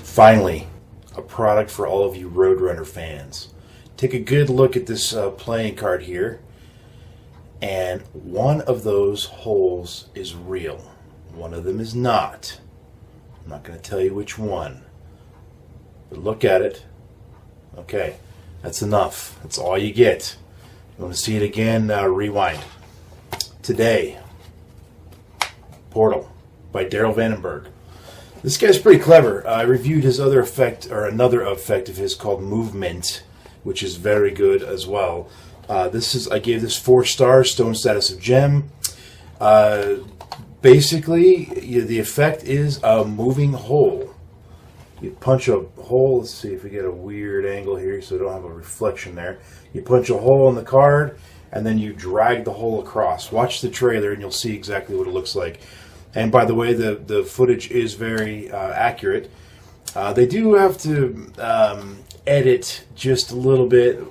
Finally, a product for all of you Roadrunner fans. Take a good look at this playing card here, and one of those holes is real. One of them is not. I'm not going to tell you which one, but look at it. Okay, that's enough. That's all you get. You want to see it again? Rewind. Today, Porthole by Darryl Vanamburg. This guy's pretty clever. I reviewed his other effect, or another effect of his called Movement, which is very good as well. I gave this 4 stars, stone status of gem. Basically, the effect is a moving hole. You punch a hole. Let's see if we get a weird angle here so we don't have a reflection there. You punch a hole in the card, and then you drag the hole across. Watch the trailer, and you'll see exactly what it looks like. And by the way, the footage is very accurate. They do have to edit just a little bit,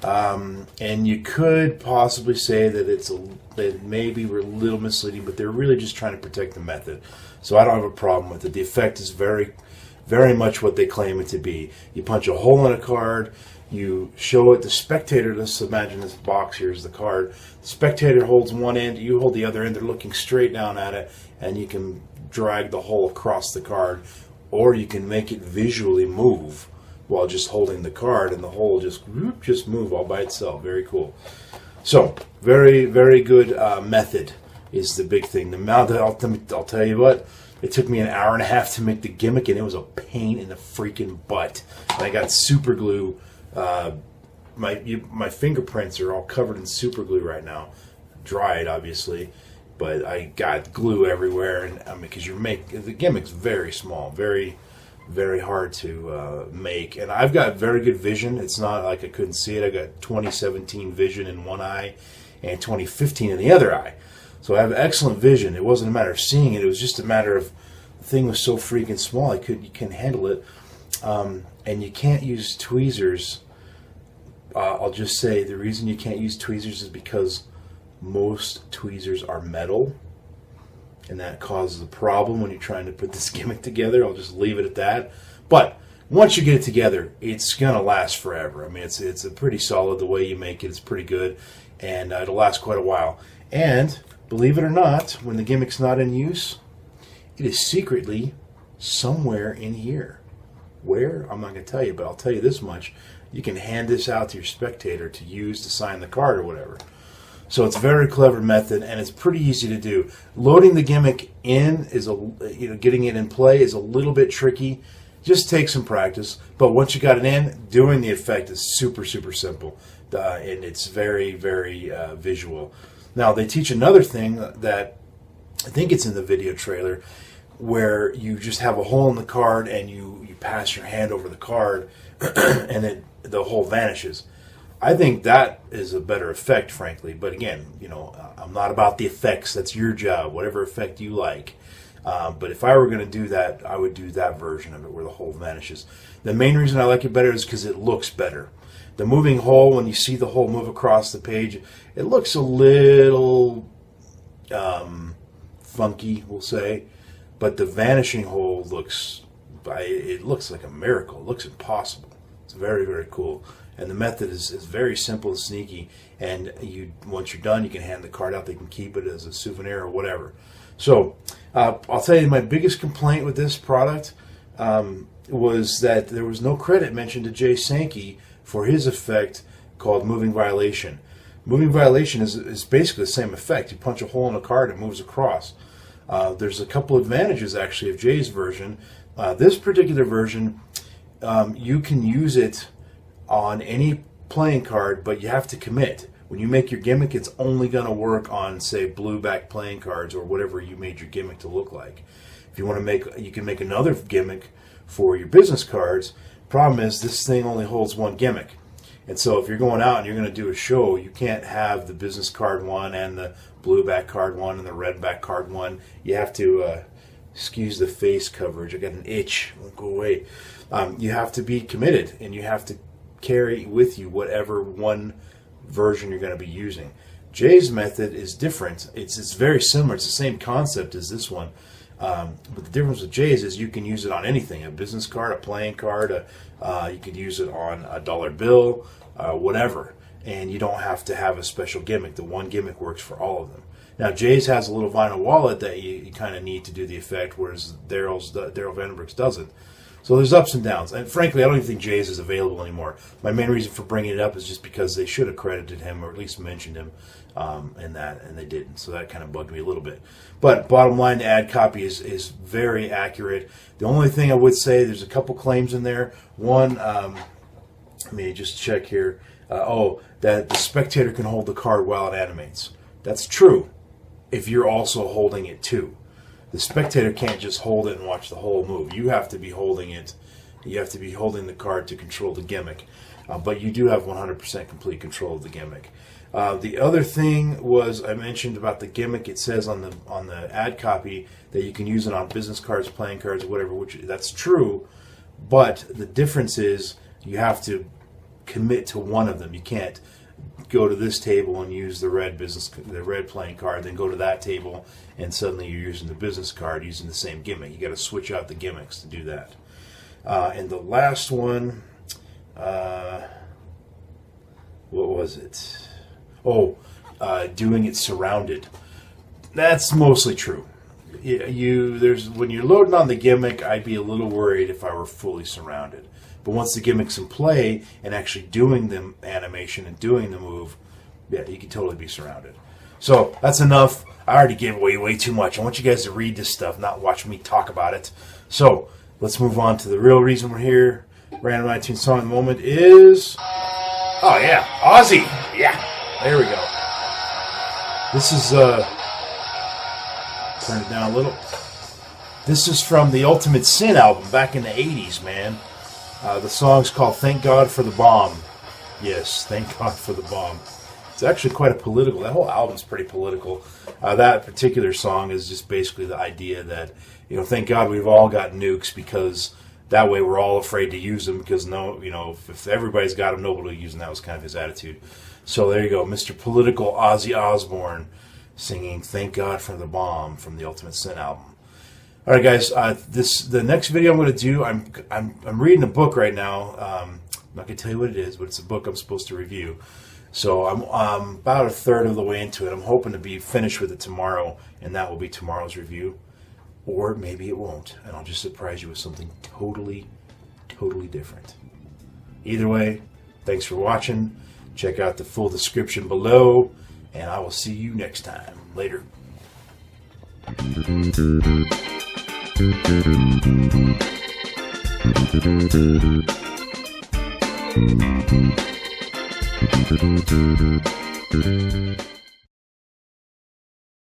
and you could possibly say that that maybe we're a little misleading, but they're really just trying to protect the method. So I don't have a problem with it. The effect is very, very much what they claim it to be. You punch a hole in a card, you show it, the spectator, let's imagine this box here is the card. The spectator holds one end, you hold the other end, they're looking straight down at it, and you can drag the hole across the card, or you can make it visually move while just holding the card, and the hole just move all by itself. Very cool. So, very, very good method is the big thing. I'll tell you what, it took me an hour and a half to make the gimmick, and it was a pain in the freaking butt. And I got super glue. My fingerprints are all covered in super glue right now, dried obviously, but I got glue everywhere, and because the gimmick's very small, very, very hard to make, and I've got very good vision. It's not like I couldn't see it. I got 2017 vision in one eye and 2015 in the other eye, so I have excellent vision. It wasn't a matter of seeing it; it was just a matter of the thing was so freaking small. You can handle it, and you can't use tweezers. I'll just say the reason you can't use tweezers is because most tweezers are metal, and that causes a problem when you're trying to put this gimmick together. I'll just leave it at that. But once you get it together, it's gonna last forever. I mean, it's a pretty solid. The way you make it, it's pretty good, and it'll last quite a while. And believe it or not, when the gimmick's not in use, it is secretly somewhere in here. Where? I'm not gonna tell you, but I'll tell you this much. You can hand this out to your spectator to use to sign the card or whatever. So it's a very clever method, and it's pretty easy to do. Loading the gimmick in getting it in play is a little bit tricky. Just take some practice. But once you got it in, doing the effect is super, super simple, and it's very, very visual. Now they teach another thing that I think it's in the video trailer, where you just have a hole in the card and you pass your hand over the card, and the hole vanishes. I think that is a better effect, frankly. But again, I'm not about the effects. That's your job, whatever effect you like. But if I were going to do that, I would do that version of it where the hole vanishes. The main reason I like it better is because it looks better. The moving hole, when you see the hole move across the page, it looks a little funky, we'll say. But the vanishing hole looks like a miracle. It looks impossible. It's very, very cool. And the method is very simple and sneaky. And once you're done, you can hand the card out. They can keep it as a souvenir or whatever. So I'll tell you, my biggest complaint with this product was that there was no credit mentioned to Jay Sankey for his effect called Moving Violation. Moving Violation is basically the same effect. You punch a hole in a card, it moves across. There's a couple advantages, actually, of Jay's version. This particular version, you can use it on any playing card, but you have to commit. When you make your gimmick, it's only going to work on, say, blue back playing cards or whatever you made your gimmick to look like. If you want to you can make another gimmick for your business cards. Problem is, this thing only holds one gimmick. And so if you're going out and you're going to do a show, you can't have the business card one and the blue back card one and the red back card one. You have to, excuse the face coverage, I got an itch, it won't go away. You have to be committed, and you have to carry with you whatever one version you're going to be using. Jay's method is different. It's very similar. It's the same concept as this one. But the difference with Jay's is you can use it on anything, a business card, a playing card, you could use it on a dollar bill, whatever. And you don't have to have a special gimmick. The one gimmick works for all of them. Now, Jay's has a little vinyl wallet that you kind of need to do the effect, whereas Darryl Vanamburg's doesn't. So there's ups and downs. And frankly, I don't even think Jay's is available anymore. My main reason for bringing it up is just because they should have credited him, or at least mentioned him in that, and they didn't. So that kind of bugged me a little bit. But bottom line, the ad copy is very accurate. The only thing I would say, there's a couple claims in there. One, let me just check here. That the spectator can hold the card while it animates. That's true if you're also holding it too. The spectator can't just hold it and watch the whole move. You have to be holding it. You have to be holding the card to control the gimmick. But you do have 100% complete control of the gimmick. The other thing was, I mentioned about the gimmick. It says on the ad copy that you can use it on business cards, playing cards, whatever. Which that's true, but the difference is you have to commit to one of them. You can't go to this table and use the red playing card, then go to that table and suddenly you're using the business card using the same gimmick. You got to switch out the gimmicks to do that. And the last one, what was it? Doing it surrounded. That's mostly true. When you're loading on the gimmick, I'd be a little worried if I were fully surrounded. But once the gimmick's in play and actually doing the animation and doing the move, yeah, you can totally be surrounded. So that's enough. I already gave away way too much. I want you guys to read this stuff, not watch me talk about it. So let's move on to the real reason we're here. Random iTunes song of the moment is... oh, yeah, Ozzy. Yeah, there we go. This is... turn it down a little. This is from the Ultimate Sin album back in the 80s, man. The song's called Thank God for the Bomb. Yes, Thank God for the Bomb. It's actually quite a political... that whole album's pretty political. That particular song is just basically the idea that, thank God we've all got nukes, because that way we're all afraid to use them, because if everybody's got them, nobody will use them. That was kind of his attitude. So there you go, Mr. Political Ozzy Osbourne singing Thank God for the Bomb from the Ultimate Sin album. All right, guys. The next video I'm going to do. I'm reading a book right now. I'm not going to tell you what it is, but it's a book I'm supposed to review. So I'm about a third of the way into it. I'm hoping to be finished with it tomorrow, and that will be tomorrow's review. Or maybe it won't, and I'll just surprise you with something totally, totally different. Either way, thanks for watching. Check out the full description below, and I will see you next time. Later.